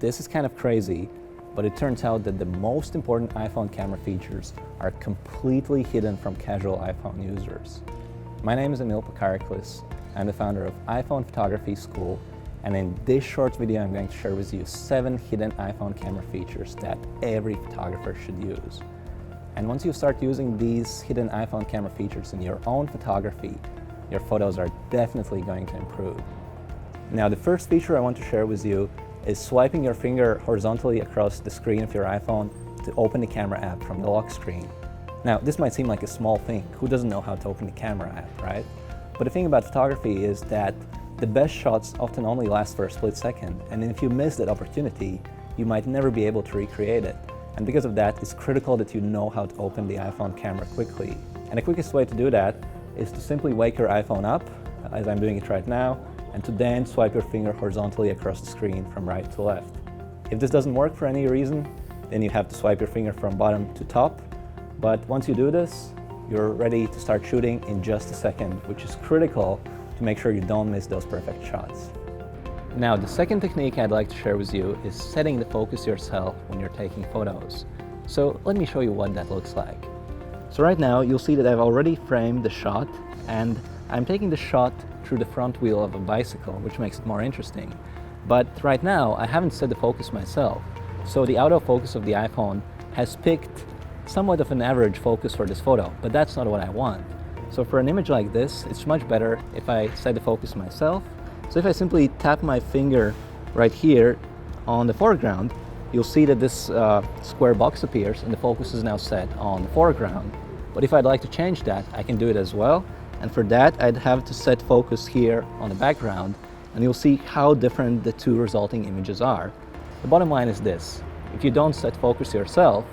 this is kind of crazy, but it turns out that the most important iPhone camera features are completely hidden from casual iPhone users. My name is Emil Pakariklis. I'm the founder of iPhone Photography School, and in this short video I'm going to share with you 7 hidden iPhone camera features that every photographer should use. And once you start using these hidden iPhone camera features in your own photography, your photos are definitely going to improve. Now, the first feature I want to share with you is swiping your finger horizontally across the screen of your iPhone to open the camera app from the lock screen. Now, this might seem like a small thing. Who doesn't know how to open the camera app, right? But the thing about photography is that the best shots often only last for a split second, and if you miss that opportunity, you might never be able to recreate it. And because of that, it's critical that you know how to open the iPhone camera quickly. And the quickest way to do that is to simply wake your iPhone up, as I'm doing it right now, and to then swipe your finger horizontally across the screen from right to left. If this doesn't work for any reason, then you have to swipe your finger from bottom to top. But once you do this, you're ready to start shooting in just a second, which is critical to make sure you don't miss those perfect shots. Now, the second technique I'd like to share with you is setting the focus yourself when you're taking photos. So let me show you what that looks like. So right now, you'll see that I've already framed the shot, and I'm taking the shot through the front wheel of a bicycle, which makes it more interesting. But right now, I haven't set the focus myself. So the autofocus of the iPhone has picked somewhat of an average focus for this photo, but that's not what I want. So for an image like this, it's much better if I set the focus myself. So if I simply tap my finger right here on the foreground, you'll see that this square box appears and the focus is now set on the foreground. But if I'd like to change that, I can do it as well. And for that, I'd have to set focus here on the background, and you'll see how different the two resulting images are. The bottom line is this: if you don't set focus yourself,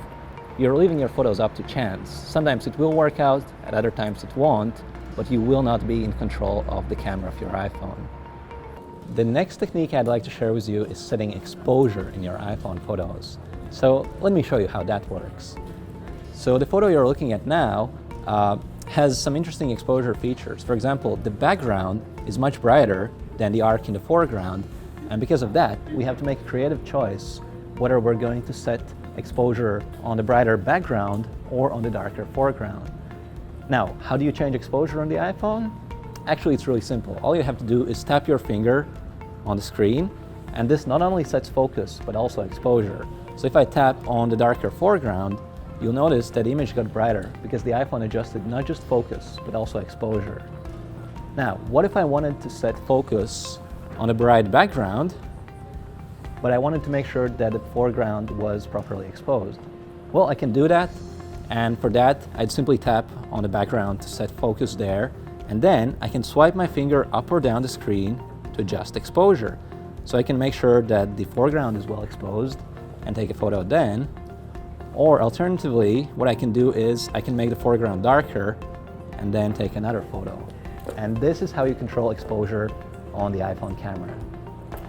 you're leaving your photos up to chance. Sometimes it will work out, at other times it won't, but you will not be in control of the camera of your iPhone. The next technique I'd like to share with you is setting exposure in your iPhone photos. So let me show you how that works. So the photo you're looking at now has some interesting exposure features. For example, the background is much brighter than the arc in the foreground, and because of that, we have to make a creative choice whether we're going to set exposure on the brighter background or on the darker foreground. Now, how do you change exposure on the iPhone? Actually, it's really simple. All you have to do is tap your finger on the screen, and this not only sets focus, but also exposure. So if I tap on the darker foreground, you'll notice that the image got brighter because the iPhone adjusted not just focus, but also exposure. Now, what if I wanted to set focus on a bright background, but I wanted to make sure that the foreground was properly exposed? Well, I can do that, and for that, I'd simply tap on the background to set focus there, and then I can swipe my finger up or down the screen to adjust exposure. So I can make sure that the foreground is well exposed and take a photo then. Or alternatively, what I can do is I can make the foreground darker and then take another photo. And this is how you control exposure on the iPhone camera.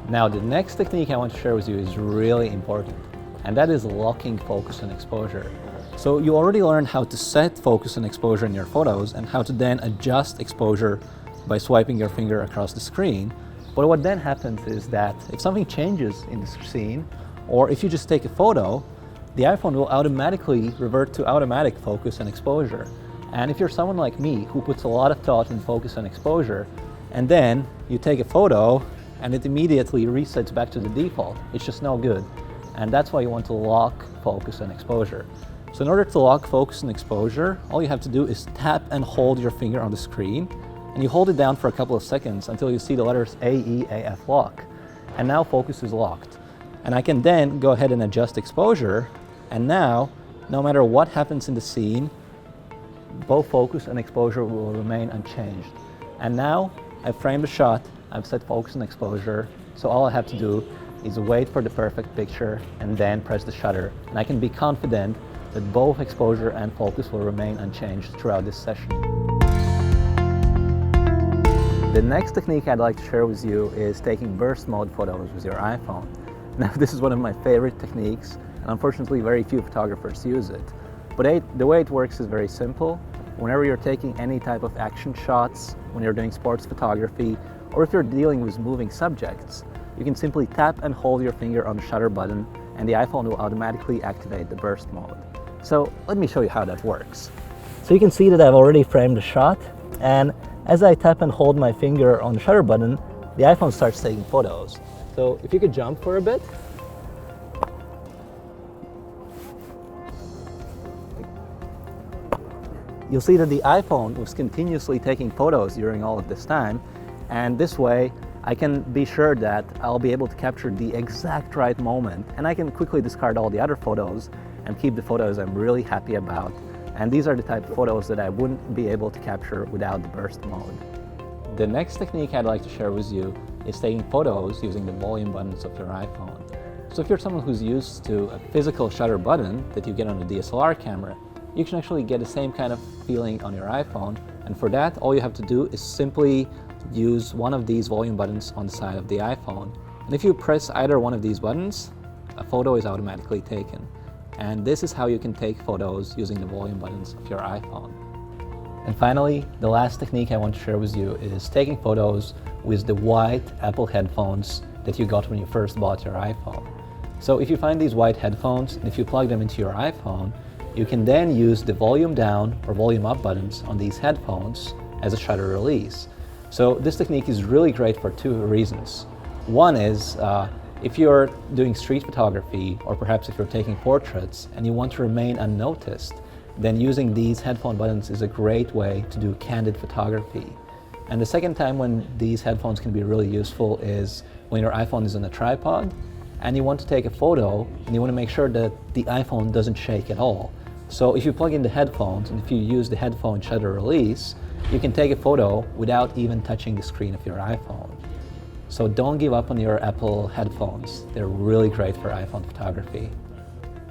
Now, the next technique I want to share with you is really important, and that is locking focus and exposure. So you already learned how to set focus and exposure in your photos and how to then adjust exposure by swiping your finger across the screen. But what then happens is that if something changes in the scene, or if you just take a photo, the iPhone will automatically revert to automatic focus and exposure. And if you're someone like me who puts a lot of thought in focus and exposure, and then you take a photo and it immediately resets back to the default, it's just no good. And that's why you want to lock focus and exposure. So in order to lock focus and exposure, all you have to do is tap and hold your finger on the screen, and you hold it down for a couple of seconds until you see the letters A, E, A, F lock. And now focus is locked. And I can then go ahead and adjust exposure, and now, no matter what happens in the scene, both focus and exposure will remain unchanged. And now, I've framed the shot, I've set focus and exposure, so all I have to do is wait for the perfect picture and then press the shutter. And I can be confident that both exposure and focus will remain unchanged throughout this session. The next technique I'd like to share with you is taking burst mode photos with your iPhone. Now, this is one of my favorite techniques, and unfortunately very few photographers use it. But the way it works is very simple. Whenever you're taking any type of action shots, when you're doing sports photography, or if you're dealing with moving subjects, you can simply tap and hold your finger on the shutter button and the iPhone will automatically activate the burst mode. So let me show you how that works. So you can see that I've already framed the shot, and as I tap and hold my finger on the shutter button, the iPhone starts taking photos. So if you could jump for a bit. You'll see that the iPhone was continuously taking photos during all of this time, and this way I can be sure that I'll be able to capture the exact right moment, and I can quickly discard all the other photos and keep the photos I'm really happy about. And these are the type of photos that I wouldn't be able to capture without the burst mode. The next technique I'd like to share with you is taking photos using the volume buttons of your iPhone. So if you're someone who's used to a physical shutter button that you get on a DSLR camera, you can actually get the same kind of feeling on your iPhone, and for that all you have to do is simply use one of these volume buttons on the side of the iPhone. And if you press either one of these buttons, a photo is automatically taken. And this is how you can take photos using the volume buttons of your iPhone. And finally, the last technique I want to share with you is taking photos with the white Apple headphones that you got when you first bought your iPhone. So if you find these white headphones, and if you plug them into your iPhone, you can then use the volume down or volume up buttons on these headphones as a shutter release. So this technique is really great for two reasons. One is if you're doing street photography, or perhaps if you're taking portraits and you want to remain unnoticed, then using these headphone buttons is a great way to do candid photography. And the second time when these headphones can be really useful is when your iPhone is on a tripod and you want to take a photo and you want to make sure that the iPhone doesn't shake at all. So if you plug in the headphones and if you use the headphone shutter release, you can take a photo without even touching the screen of your iPhone. So don't give up on your Apple headphones. They're really great for iPhone photography.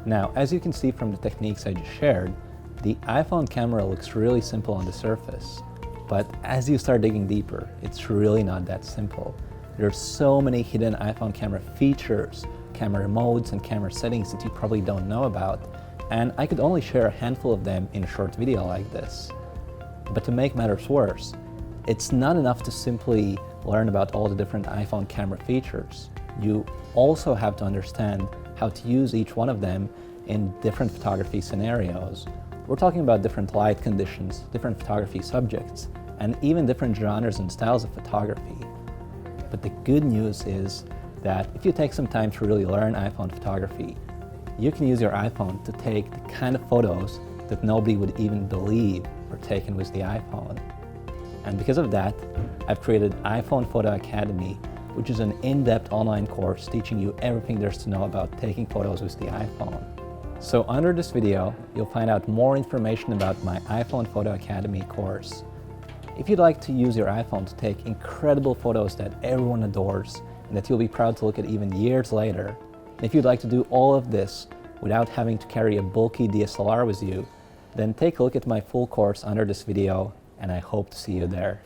Now, as you can see from the techniques I just shared, the iPhone camera looks really simple on the surface. But as you start digging deeper, it's really not that simple. There's so many hidden iPhone camera features, camera modes, and camera settings that you probably don't know about. And I could only share a handful of them in a short video like this. But to make matters worse, it's not enough to simply learn about all the different iPhone camera features. You also have to understand how to use each one of them in different photography scenarios. We're talking about different light conditions, different photography subjects, and even different genres and styles of photography. But the good news is that if you take some time to really learn iPhone photography, you can use your iPhone to take the kind of photos that nobody would even believe were taken with the iPhone. And because of that, I've created iPhone Photo Academy, which is an in-depth online course teaching you everything there's to know about taking photos with the iPhone. So under this video, you'll find out more information about my iPhone Photo Academy course. If you'd like to use your iPhone to take incredible photos that everyone adores and that you'll be proud to look at even years later, and if you'd like to do all of this without having to carry a bulky DSLR with you, then take a look at my full course under this video, and I hope to see you there.